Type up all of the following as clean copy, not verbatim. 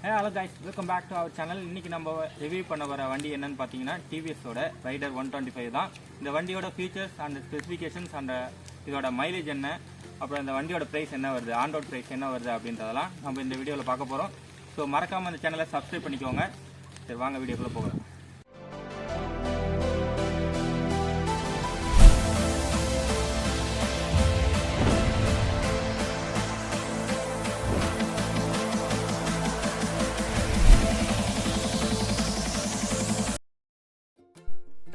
Hello guys, welcome back to our channel. இன்றைக்கி நம்ம review பண்ண வர வண்டி என்னன்னு பார்த்தீங்கன்னா டிவிஎஸோட ரைடர் 125 தான். இந்த வண்டியோட ஃபீச்சர்ஸ் அண்ட் ஸ்பெசிஃபிகேஷன்ஸ் அண்ட் இதோட மைலேஜ் என்ன, அப்புறம் இந்த வண்டியோட ப்ரைஸ் என்ன வருது, ஆன் ரோட் ப்ரைஸ் என்ன வருது அப்படின்றதெல்லாம் நம்ம இந்த வீடியோவில் பார்க்க போகிறோம். ஸோ மறக்காமல் இந்த சேனலை சப்ஸ்கிரைப் பண்ணிக்கோங்க. சரி, வாங்க வீடியோக்குள்ளே போகலாம்.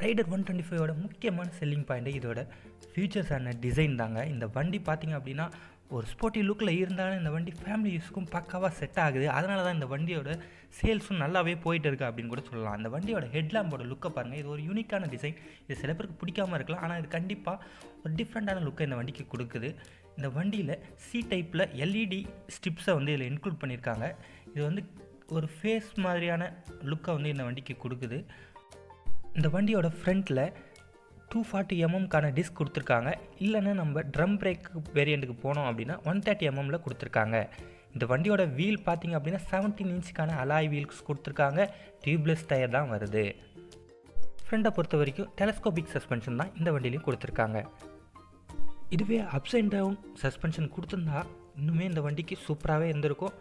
ரைடர் 125ஓட முக்கியமான செல்லிங் பாயிண்ட்டு இதோட ஃபியூச்சர்ஸ் அண்ட் டிசைன் தாங்க. இந்த வண்டி பார்த்திங்க அப்படின்னா ஒரு ஸ்போர்ட்டி லுக்கில் இருந்தாலும் இந்த வண்டி ஃபேமிலி யூஸ்க்கும் பக்காவாக செட் ஆகுது. அதனால தான் இந்த வண்டியோட சேல்ஸும் நல்லாவே போயிட்டு இருக்குது அப்படின்னு கூட சொல்லலாம். இந்த வண்டியோட ஹெட்லாம்போட லுக்கை பாருங்கள். இது ஒரு யூனிக்கான டிசைன். இது சில பேருக்கு பிடிக்காமல் இருக்கலாம், ஆனால் இது கண்டிப்பாக ஒரு டிஃப்ரெண்ட்டான லுக்கை இந்த வண்டிக்கு கொடுக்குது. இந்த வண்டியில் சி டைப்பில் எல்இடி ஸ்ட்ரிப்ஸை வந்து இதில் இன்க்ளூட் பண்ணியிருக்காங்க. இது வந்து ஒரு ஃபேஸ் மாதிரியான லுக்கை வந்து இந்த வண்டிக்கு கொடுக்குது. இந்த வண்டியோட ஃப்ரண்ட்டில் 240mm டிஸ்க் கொடுத்துருக்காங்க. இல்லைன்னா நம்ம ட்ரம் பிரேக் வேரியண்ட்டுக்கு போனோம் அப்படின்னா 130mm கொடுத்துருக்காங்க. இந்த வண்டியோட வீல் பார்த்திங்க அப்படின்னா 17 இன்ச்சுக்கான அலாய் வீல்ஸ் கொடுத்துருக்காங்க. டியூப்லெஸ் டயர் தான் வருது. ஃப்ரண்ட்டை பொறுத்த வரைக்கும் டெலஸ்கோபிக் சஸ்பென்ஷன் தான் இந்த வண்டியிலையும் கொடுத்துருக்காங்க. இதுவே அப்ஸ் அண்ட் டவுன் சஸ்பென்ஷன் கொடுத்துருந்தா இன்னுமே இந்த வண்டிக்கு சூப்பராகவே இருந்திருக்கும்.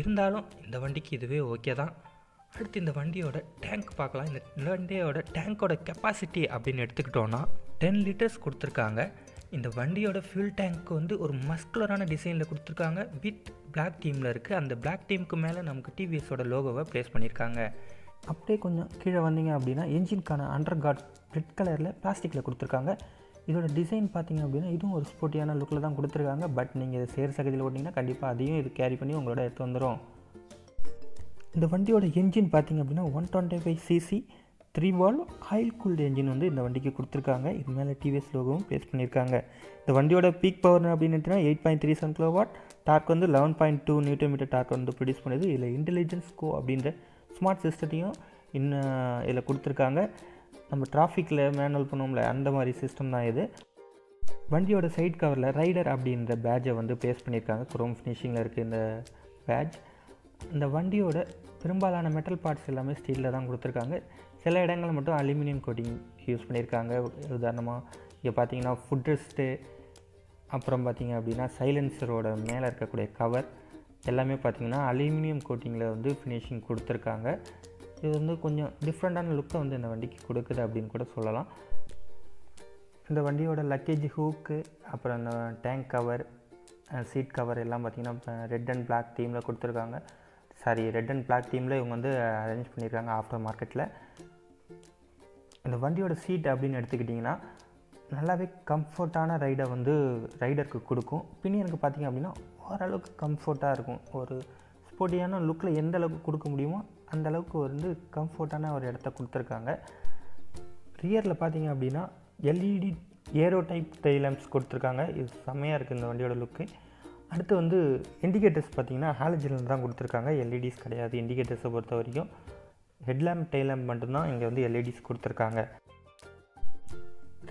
இருந்தாலும் இந்த வண்டிக்கு இதுவே ஓகே தான். அடுத்து இந்த வண்டியோட டேங்க் பார்க்கலாம். இந்த வண்டியோட டேங்க்கோட கெப்பாசிட்டி அப்படின்னு எடுத்துக்கிட்டோன்னா 10 லிட்டர்ஸ் கொடுத்துருக்காங்க. இந்த வண்டியோட ஃபியூல் டேங்க் வந்து ஒரு மஸ்குலரான டிசைனில் கொடுத்துருக்காங்க. வித் பிளாக் தீமில் இருக்குது. அந்த பிளாக் தீமுக்கு மேலே நமக்கு டிவிஎஸோட லோகோவை ப்ளேஸ் பண்ணியிருக்காங்க. அப்படியே கொஞ்சம் கீழே வந்தீங்க அப்படின்னா என்ஜின்கான அண்டர் கார்ட் ரெட் கலரில் பிளாஸ்டிக்கில் கொடுத்துருக்காங்க. இதோட டிசைன் பார்த்திங்க அப்படின்னா இதுவும் ஒரு ஸ்போர்ட்டியான லுக்கில் தான் கொடுத்துருக்காங்க. பட் நீங்கள் இதை சேர் சகதியில் ஓட்டிங்கன்னா கண்டிப்பாக அதையும் இது கேரி பண்ணி உங்களோட எடுத்து வந்துடும். இந்த வண்டியோட என்ஜின் பார்த்திங்க அப்படின்னா 125cc 3 valve oil cooled engine வந்து இந்த வண்டிக்கு கொடுத்துருக்காங்க. இது மேலே டிவிஎஸ் லோகோவும் ப்ளேஸ் பண்ணியிருக்காங்க. இந்த வண்டியோட பீக் பவர் அப்படின்னு 8.37 kW, டார்க் வந்து 11.2 Nm டார்க் வந்து ப்ரொடியூஸ் பண்ணுது. இதில் இன்டெலிஜென்ஸ் கோ அப்படின்ற ஸ்மார்ட் சிஸ்டத்தையும் இன்னும் இதில் கொடுத்துருக்காங்க. நம்ம டிராஃபிக்கில் மேனுவல் பண்ணுவோம்ல அந்த மாதிரி சிஸ்டம் தான் இது. வண்டியோட சைட் கவரில் ரைடர் அப்படின்ற பேட்சை வந்து ப்ளேஸ் பண்ணியிருக்காங்க. குரோம் ஃபினிஷிங்கில் இருக்குது இந்த பேட்ச். இந்த வண்டியோட பெரும்பாலான மெட்டல் பார்ட்ஸ் எல்லாமே ஸ்டீலில் தான் கொடுத்துருக்காங்க. சில இடங்கள் மட்டும் அலுமினியம் கோட்டிங் யூஸ் பண்ணியிருக்காங்க. உதாரணமாக இங்கே பார்த்தீங்கன்னா ஃபுட் ரெஸ்ட்டு, அப்புறம் பார்த்திங்க அப்படின்னா சைலன்சரோட மேலே இருக்கக்கூடிய கவர் எல்லாமே பார்த்திங்கன்னா அலுமினியம் கோட்டிங்கில் வந்து ஃபினிஷிங் கொடுத்துருக்காங்க. இது வந்து கொஞ்சம் டிஃப்ரெண்ட்டான லுக்கை வந்து இந்த வண்டிக்கு கொடுக்குது அப்படின்னு கூட சொல்லலாம். இந்த வண்டியோட லக்கேஜ் ஹூக்கு, அப்புறம் இந்த டேங்க் கவர், சீட் கவர் எல்லாம் பார்த்திங்கன்னா ரெட் அண்ட் பிளாக் தீமில் கொடுத்துருக்காங்க. ரெட் அண்ட் பிளாக் தீமில் இவங்க வந்து அரேஞ்ச் பண்ணியிருக்காங்க ஆஃப்டர் மார்க்கெட்டில். இந்த வண்டியோட சீட் அப்படின்னு எடுத்துக்கிட்டிங்கன்னா நல்லாவே கம்ஃபர்ட்டான ரைடை வந்து ரைடருக்கு கொடுக்கும். பின்னியனுக்கு பார்த்திங்க அப்படின்னா ஓரளவுக்கு கம்ஃபர்ட்டாக இருக்கும். ஒரு ஸ்போர்ட்டியான லுக்கில் எந்த அளவுக்கு கொடுக்க முடியுமோ அந்த அளவுக்கு வந்து கம்ஃபர்ட்டான ஒரு இடத்த கொடுத்துருக்காங்க. ரியரில் பார்த்திங்க அப்படின்னா LED arrow type tail lamps கொடுத்துருக்காங்க. இது செம்மையாக இருக்குது இந்த வண்டியோட லுக்கு. அடுத்து வந்து இண்டிகேட்டர்ஸ் பார்த்திங்கன்னா ஹாலஜன் தான் கொடுத்துருக்காங்க. எல்இடிஸ் கிடையாது இண்டிகேட்டர்ஸை பொறுத்த வரைக்கும். ஹெட்லேம்ப் டெயில் லேம்ப் மட்டும்தான் இங்கே வந்து எல்இடிஸ் கொடுத்துருக்காங்க.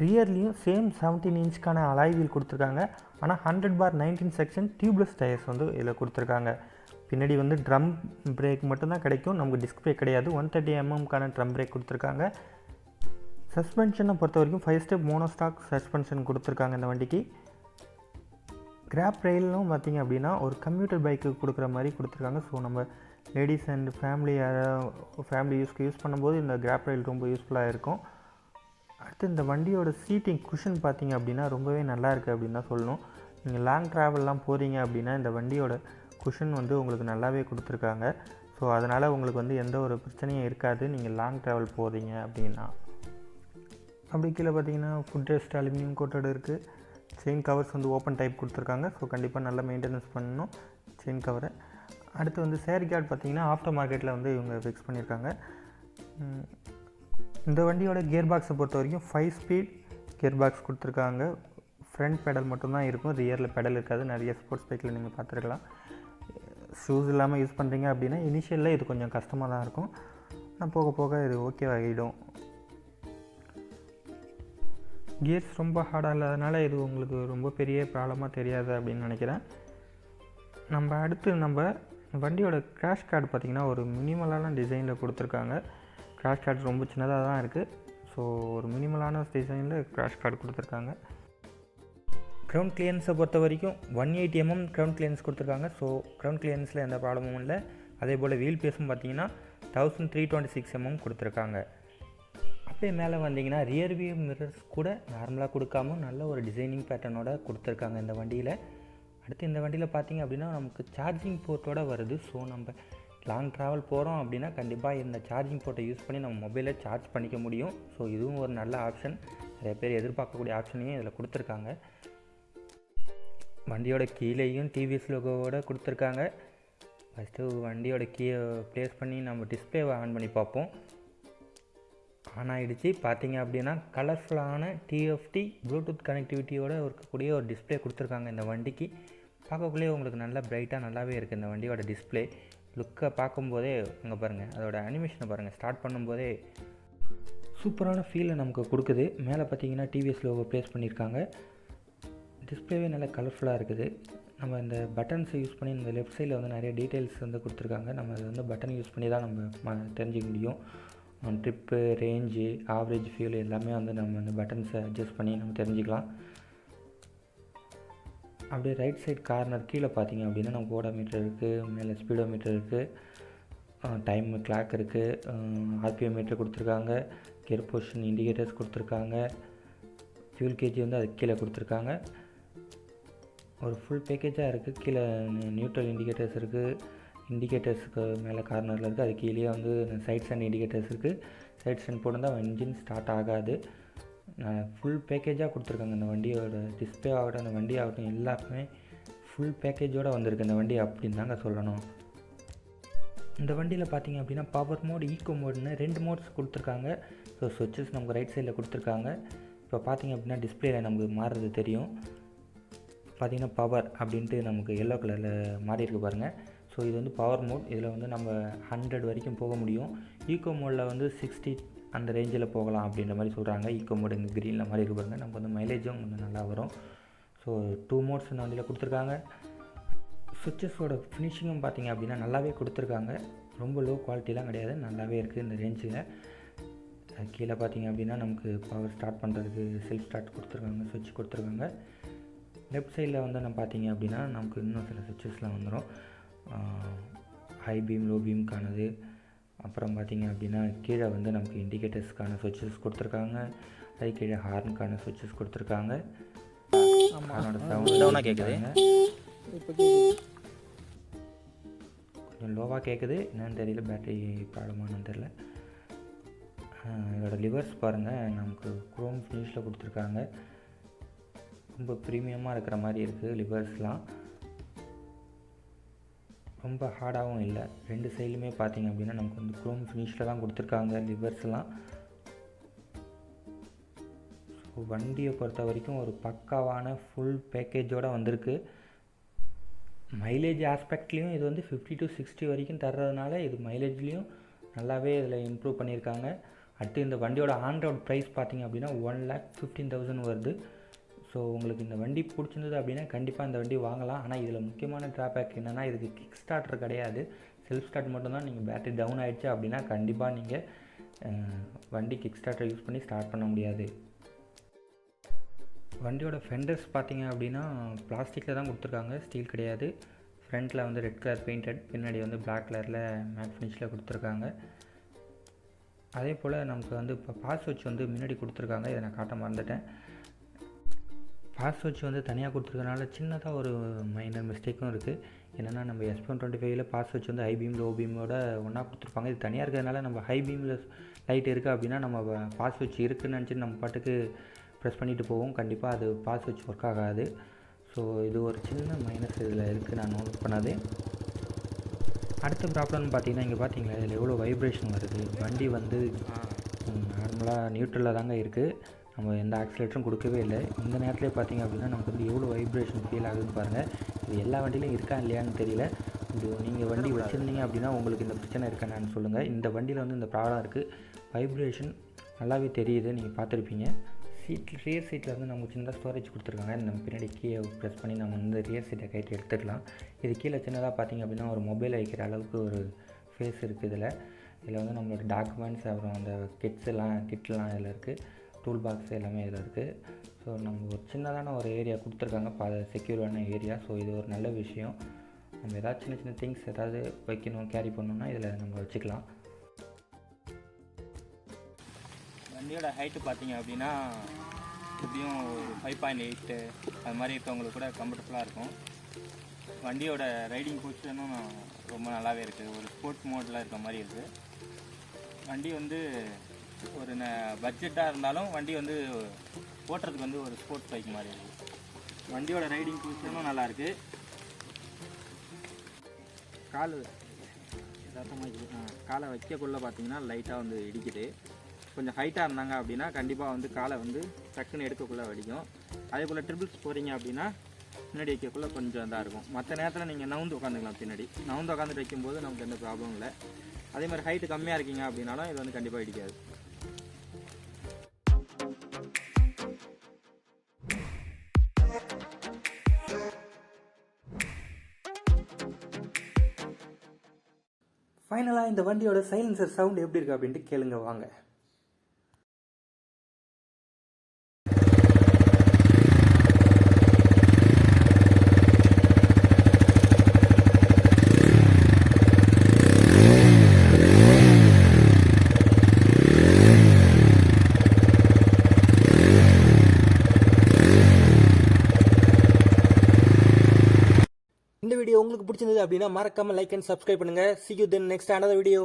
ரியர்லேயும் சேம் 17 இன்ச்சுக்கான அலாய் வீல் கொடுத்துருக்காங்க. ஆனால் 100/19 செக்ஷன் டியூப்லெஸ் டயர்ஸ் வந்து இதில் கொடுத்துருக்காங்க. பின்னாடி வந்து ட்ரம் பிரேக் மட்டும்தான் கிடைக்கும், நமக்கு டிஸ்க் பிரேக் கிடையாது. 130mm ட்ரம் பிரேக் கொடுத்துருக்காங்க. சஸ்பென்ஷனை பொறுத்த வரைக்கும் 5 ஸ்டெப் மோனோஸ்டாக் சஸ்பென்ஷன் கொடுத்துருக்காங்க இந்த வண்டிக்கு. கிராப் ரெயிலும் பார்த்திங்க அப்படின்னா ஒரு கம்ப்யூட்டர் பைக்கு கொடுக்குற மாதிரி கொடுத்துருக்காங்க. ஸோ நம்ம லேடிஸ் அண்ட் ஃபேமிலி யூஸ் பண்ணும்போது இந்த கிராப் ரெயில் ரொம்ப யூஸ்ஃபுல்லாக இருக்கும். அடுத்து இந்த வண்டியோட சீட்டிங் குஷன் பார்த்திங்க அப்படின்னா ரொம்பவே நல்லா இருக்குது அப்படின்னு தான் சொல்லணும். நீங்கள் லாங் ட்ராவல்லாம் போகிறீங்க அப்படின்னா இந்த வண்டியோட குஷன் வந்து உங்களுக்கு நல்லாவே கொடுத்துருக்காங்க. ஸோ அதனால் உங்களுக்கு வந்து எந்த ஒரு பிரச்சனையும் இருக்காது நீங்கள் லாங் ட்ராவல் போகிறீங்க அப்படின்னா. அப்படி கீழே பார்த்திங்கன்னா ஃபுட் ரெஸ்ட் அலுமினியம் கோட்டட் இருக்குது. செயின் கவர்ஸ் வந்து ஓப்பன் டைப் கொடுத்துருக்காங்க. ஸோ கண்டிப்பாக நல்லா மெயின்டெனன்ஸ் பண்ணணும் செயின் கவரை. அடுத்து வந்து சேர் கார்டு பார்த்திங்கன்னா ஆஃப்டர் மார்க்கெட்டில் வந்து இவங்க ஃபிக்ஸ் பண்ணியிருக்காங்க. இந்த வண்டியோட கியர் பாக்ஸை பொறுத்த வரைக்கும் 5 ஸ்பீட் கியர் பாக்ஸ் கொடுத்துருக்காங்க. ஃப்ரண்ட் பெடல் மட்டும்தான் இருக்கும், ரியரில் பெடல் இருக்காது. நிறைய ஸ்போர்ட்ஸ் பைக்கில் நீங்கள் பார்த்துருக்கலாம். ஷூஸ் இல்லாமல் யூஸ் பண்ணுறீங்க அப்படின்னா இனிஷியலில் இது கொஞ்சம் கஷ்டமாக தான் இருக்கும். ஆனால் போக போக இது ஓகே ஆகிடும். கியர்ஸ் ரொம்ப ஹார்டாக இல்லாதனால இது உங்களுக்கு ரொம்ப பெரிய ப்ராப்ளமாக தெரியாது அப்படின்னு நினைக்கிறேன். அடுத்து வண்டியோட கிராஷ் கார்டு பார்த்திங்கன்னா ஒரு மினிமலான டிசைனில் கொடுத்துருக்காங்க. கிராஷ் கார்டு ரொம்ப சின்னதாக தான் இருக்குது. ஸோ ஒரு மினிமலான டிசைனில் கிராஷ் கார்டு கொடுத்துருக்காங்க. க்ரௌண்ட் கிளியரன்ஸை பொறுத்த வரைக்கும் 180 mm க்ரௌண்ட் கிளியரன்ஸ் கொடுத்துருக்காங்க. ஸோ க்ரௌண்ட் கிளியரன்ஸில் எந்த ப்ராப்ளமும் இல்லை. அதே போல் வீல் பேஸும் பார்த்தீங்கன்னா 1326 mm கொடுத்துருக்காங்க. அப்படியே மேலே வந்தீங்கன்னா ரியர் வியூ மிரர்ஸ் கூட நார்மலாக கொடுக்காம நல்ல ஒரு டிசைனிங் பேட்டர்னோட கொடுத்துருக்காங்க இந்த வண்டியில். அடுத்து இந்த வண்டியில் பார்த்திங்க அப்படின்னா நமக்கு சார்ஜிங் போர்ட்டோட வருது. ஸோ நம்ம லாங் ட்ராவல் போகிறோம் அப்படின்னா கண்டிப்பாக இந்த சார்ஜிங் போர்ட்டை யூஸ் பண்ணி நம்ம மொபைலை சார்ஜ் பண்ணிக்க முடியும். ஸோ இதுவும் ஒரு நல்ல ஆப்ஷன். நிறைய பேர் எதிர்பார்க்கக்கூடிய ஆப்ஷனையும் இதில் கொடுத்துருக்காங்க. வண்டியோட கீழேயும் டிவிஎஸ் லோகோவோட கொடுத்துருக்காங்க. ஃபஸ்ட்டு வண்டியோட கீயை ப்ளேஸ் பண்ணி நம்ம டிஸ்பிளேவை ஆன் பண்ணி பார்ப்போம். ஆன் ஆகிடுச்சு. பார்த்தீங்க அப்படின்னா கலர்ஃபுல்லான டிஎஃப்டி ப்ளூடூத் கனெக்டிவிட்டியோடு இருக்கக்கூடிய ஒரு டிஸ்பிளே கொடுத்துருக்காங்க இந்த வண்டிக்கு. பார்க்கக்குள்ளேயே உங்களுக்கு நல்லா பிரைட்டாக நல்லாவே இருக்குது இந்த வண்டியோட டிஸ்பிளே. லுக்கை பார்க்கும்போதே அங்கே பாருங்கள், அதோட அனிமேஷனை பாருங்கள். ஸ்டார்ட் பண்ணும்போதே சூப்பரான ஃபீலை நமக்கு கொடுக்குது. மேலே பார்த்தீங்கன்னா டிவிஎஸ் லோகோ ப்ளேஸ் பண்ணியிருக்காங்க. டிஸ்பிளேவே நல்லா கலர்ஃபுல்லாக இருக்குது. நம்ம இந்த பட்டன்ஸை யூஸ் பண்ணி இந்த லெஃப்ட் சைடில் வந்து நிறைய டீட்டெயில்ஸ் வந்து கொடுத்துருக்காங்க. நம்ம அதை வந்து பட்டன் யூஸ் பண்ணி தான் நம்ம தெரிஞ்சிக்க முடியும். ட்ரிப்பு, ரேஞ்சு, ஆவரேஜ் ஃபியூல் எல்லாமே வந்து நம்ம இந்த பட்டன்ஸை அட்ஜஸ்ட் பண்ணி நம்ம தெரிஞ்சுக்கலாம். அப்படியே ரைட் சைட் கார்னர் கீழே பார்த்தீங்க அப்படின்னா நமக்கு ஓடோமீட்டர் இருக்குது, மேலே ஸ்பீடோமீட்டர் இருக்குது, டைம் கிளாக் இருக்குது, ஆர்பிஎம் மீட்டர் கொடுத்துருக்காங்க, கியர் பொசிஷன் இண்டிகேட்டர்ஸ் கொடுத்துருக்காங்க, ஃபியூல் கேஜி வந்து அதுக்கு கீழே கொடுத்துருக்காங்க. ஒரு ஃபுல் பேக்கேஜாக இருக்குது. கீழே நியூட்ரல் இண்டிகேட்டர்ஸ் இருக்குது, இண்டிகேட்டர்ஸுக்கு மேலே கார்னரில் இருக்குது. அது கீழே வந்து சைட் ஸ்டாண்ட் இண்டிகேட்டர்ஸ் இருக்குது. சைட் ஸ்டாண்ட் போட்டு இன்ஜின் ஸ்டார்ட் ஆகாது. ஃபுல் பேக்கேஜாக கொடுத்துருக்காங்க. இந்த வண்டியோட டிஸ்பிளே ஆகட்டும், அந்த வண்டி ஆகட்டும், எல்லாருமே ஃபுல் பேக்கேஜோடு வந்திருக்கு இந்த வண்டி அப்படின்னு தாங்க சொல்லணும். இந்த வண்டியில் பார்த்திங்க அப்படின்னா பவர் மோட், ஈக்கோ மோட்னு 2 மோட்ஸ் கொடுத்துருக்காங்க. ஸோ ஸ்விட்சஸ் நமக்கு ரைட் சைடில் கொடுத்துருக்காங்க. இப்போ பார்த்திங்க அப்படின்னா டிஸ்பிளேயில் நமக்கு மாறுறது தெரியும். பார்த்திங்கன்னா பவர் அப்படின்ட்டு நமக்கு எல்லோ கலரில் மாறி இருக்கு பாருங்கள். ஸோ இது வந்து பவர் மோட். இதில் வந்து நம்ம 100 வரைக்கும் போக முடியும். ஈக்கோ மோடில் வந்து 60 அந்த ரேஞ்சில் போகலாம் அப்படின்ற மாதிரி சொல்கிறாங்க. ஈக்கோ மோடு இங்கே க்ரீனில் மாதிரி இருக்கு பாருங்கள். நமக்கு வந்து மைலேஜும் கொஞ்சம் நல்லா வரும். ஸோ 2 மோட்ஸ் இந்த வண்டியில் கொடுத்துருக்காங்க. சுவிட்சஸோட ஃபினிஷிங்கும் பார்த்திங்க அப்படின்னா நல்லாவே கொடுத்துருக்காங்க. ரொம்ப லோ குவாலிட்டிலாம் கிடையாது, நல்லாவே இருக்குது இந்த ரேஞ்சில். கீழே பார்த்திங்க அப்படின்னா நமக்கு பவர் ஸ்டார்ட் பண்ணுறதுக்கு செல்ஃப் ஸ்டார்ட் கொடுத்துருக்காங்க, சுவிட்ச் கொடுத்துருக்காங்க. லெஃப்ட் சைடில் வந்து நம்ம பார்த்திங்க அப்படின்னா நமக்கு இன்னும் சில சுவிட்சஸ்லாம் வந்துடும். ஹை பீம், லோ பீம்க்கானது. அப்புறம் பார்த்திங்க அப்படின்னா கீழே வந்து நமக்கு இண்டிகேட்டர்ஸ்க்கான சுவிட்சஸ் கொடுத்துருக்காங்க. அது கீழே ஹார்னுக்கான சுவிட்சஸ் கொடுத்துருக்காங்க. ஹார்னோட சவுண்ட் கேட்குதுங்க, கொஞ்சம் லோவாக கேட்குது. என்னன்னு தெரியல, பேட்டரி ப்ராப்ளமானு தெரில. இதோட லிவர்ஸ் பாருங்கள், நமக்கு குரோம் ஃபினிஷில் கொடுத்துருக்காங்க. ரொம்ப ப்ரீமியமாக இருக்கிற மாதிரி இருக்குது லிவர்ஸ்லாம். ரொம்ப ஹார்டாகவும் இல்லை. 2 சைட்லையுமே பார்த்திங்க அப்படின்னா நமக்கு வந்து குரோம் ஃபினிஷில் தான் கொடுத்துருக்காங்க லிவர்ஸ்லாம். ஸோ வண்டியை பொறுத்த வரைக்கும் ஒரு பக்காவான ஃபுல் பேக்கேஜோடு வந்திருக்கு. மைலேஜ் ஆஸ்பெக்ட்லேயும் இது வந்து 50 to 60 வரைக்கும் தர்றதுனால இது மைலேஜ்லேயும் நல்லாவே இதில் இம்ப்ரூவ் பண்ணியிருக்காங்க. அடுத்து இந்த வண்டியோட ஆன் ரோட் ப்ரைஸ் பார்த்திங்க அப்படின்னா 1,15,000 வருது. ஸோ உங்களுக்கு இந்த வண்டி பிடிச்சிருந்தது அப்படின்னா கண்டிப்பாக இந்த வண்டி வாங்கலாம். ஆனால் இதில் முக்கியமான ட்ராபேக் என்னென்னா இதுக்கு கிக் ஸ்டார்டர் கிடையாது, செல்ஃப் ஸ்டார்ட் மட்டும்தான். நீங்கள் பேட்டரி டவுன் ஆகிடுச்சு அப்படின்னா கண்டிப்பாக நீங்கள் வண்டி கிக் ஸ்டார்டர் யூஸ் பண்ணி ஸ்டார்ட் பண்ண முடியாது. வண்டியோட ஃபெண்டர்ஸ் பார்த்திங்க அப்படின்னா பிளாஸ்டிக்கில் தான் கொடுத்துருக்காங்க, ஸ்டீல் கிடையாது. ஃப்ரண்ட்டில் வந்து ரெட் கலர் பெயிண்டட், பின்னாடி வந்து பிளாக் கலரில் மேட் ஃபினிஷில் கொடுத்துருக்காங்க. அதே போல் நமக்கு வந்து இப்போ பாஸ் சுவிட்ச் வந்து முன்னாடி கொடுத்துருக்காங்க. இதை நான் காட்ட மறந்துட்டேன். பாஸ் சுவிட்ச் வந்து தனியாக கொடுத்துருக்கனால சின்னதாக ஒரு மைனர் மிஸ்டேக்கும் இருக்குது. என்னென்னா நம்ம S125 பாஸ் சுவிட்ச் வந்து ஹை பீம், லோ பீமோட ஒன்றா கொடுத்துருப்பாங்க. இது தனியாக இருக்கிறதுனால நம்ம ஹை பீமில் லைட் இருக்குது அப்படின்னா நம்ம பாஸ் சுவிட்ச் இருக்குதுன்னு நினச்சி நம்ம பாட்டுக்கு ப்ரெஸ் பண்ணிவிட்டு போவோம். கண்டிப்பாக அது பாஸ் சுவிட்ச் ஒர்க் ஆகாது. ஸோ இது ஒரு சின்ன மைனஸ் இதில் இருக்குது, நான் நோட் பண்ணது. அடுத்த ப்ராப்ளம்னு பார்த்தீங்கன்னா இங்கே பார்த்தீங்களா இதில் எவ்வளோ வைப்ரேஷன் வருது. வண்டி வந்து நார்மலாக நியூட்ரலில் தாங்க இருக்குது, நம்ம எந்த ஆக்சிலேட்டரும் கொடுக்கவே இல்லை. இந்த நேரத்துலேயே பார்த்திங்க அப்படின்னா நமக்கு வந்து எவ்வளோ வைப்ரேஷன் ஃபீல் ஆகுதுன்னு பாருங்கள். இது எல்லா வண்டியிலையும் இருக்கா இல்லையான்னு தெரியல. இது நீங்கள் வண்டி வச்சுருந்தீங்க அப்படின்னா உங்களுக்கு இந்த பிரச்சனை இருக்கான்னு சொல்லுங்கள். இந்த வண்டியில் வந்து இந்த ப்ராப்ளம் இருக்குது. வைப்ரேஷன் நல்லாவே தெரியுது, நீங்கள் பார்த்துருப்பீங்க. ரியர் சீட்டில் வந்து நமக்கு சின்னதாக ஸ்டோரேஜ் கொடுத்துருக்காங்க. நம்ம பின்னாடி கீயை ப்ரெஸ் பண்ணி நம்ம வந்து ரியர் சீட்டை கைட்டு எடுத்துக்கலாம். இது கீழே சின்னதாக பார்த்திங்க அப்படின்னா ஒரு மொபைல் வைக்கிற அளவுக்கு ஒரு ஃபேஸ் இருக்குது. இதில் வந்து நம்மளோட டாக்குமெண்ட்ஸ் அப்புறம் அந்த கிட்லாம் இதில் இருக்குது. டூல் பாக்ஸ் எல்லாமே இதில் இருக்குது. ஸோ நம்ம ஒரு சின்னதான ஒரு ஏரியா கொடுத்துருக்காங்க, செக்யூரான ஏரியா. ஸோ இது ஒரு நல்ல விஷயம். நம்ம ஏதாவது சின்ன சின்ன திங்ஸ் ஏதாவது வைக்கணும், கேரி பண்ணணும்னா இதில் நம்ம வச்சுக்கலாம். வண்டியோட ஹைட்டு பார்த்தீங்க அப்படின்னா எப்படியும் 5.8 அது மாதிரி இருக்கவங்களுக்கு கூட கம்ஃபர்டபுளாக இருக்கும். வண்டியோட ரைடிங் பொசிஷனும் ரொம்ப நல்லாவே இருக்குது. ஒரு ஸ்போர்ட்ஸ் மோடில் இருக்க மாதிரி இருக்குது. வண்டி வந்து ஒரு பட்ஜெட்டாக இருந்தாலும் வண்டி வந்து ஓட்டுறதுக்கு வந்து ஒரு ஸ்போர்ட்ஸ் பைக் மாதிரி இருக்குது. வண்டியோட ரைடிங் பொசிஷனும் நல்லாயிருக்கு. காலை வைக்கக்குள்ளே பார்த்தீங்கன்னா லைட்டாக வந்து இடிக்குது. கொஞ்சம் ஹைட்டாக இருந்தாங்க அப்படின்னா கண்டிப்பாக வந்து காலை வந்து டக்குன்னு எடுக்கக்குள்ளே வலிக்கும். அதே போல் ட்ரிபிள்ஸ் போகிறீங்க அப்படின்னா முன்னாடி வைக்கக்குள்ளே கொஞ்சம் இதாக இருக்கும். மற்ற நேரத்தில் நீங்கள் நவுந்து உட்காந்துக்கலாம். பின்னாடி நவுந்து உட்காந்துட்டு வைக்கும்போது நமக்கு எந்த ப்ராப்ளமும் இல்லை. அதே மாதிரி ஹைட்டு கம்மியாக இருக்கீங்க அப்படின்னாலும் இது வந்து கண்டிப்பாக இடிக்காது. ஃபைனலாக இந்த வண்டியோட சைலன்சர் சவுண்ட் எப்படி இருக்குது அப்படின்ட்டு கேளுங்க வாங்க. இந்த வீடியோ உங்களுக்கு பிடிச்சிருந்தது அப்படின்னா மறக்காம லைக் அண்ட் சப்ஸ்கிரைப் பண்ணுங்க. See you then next another video.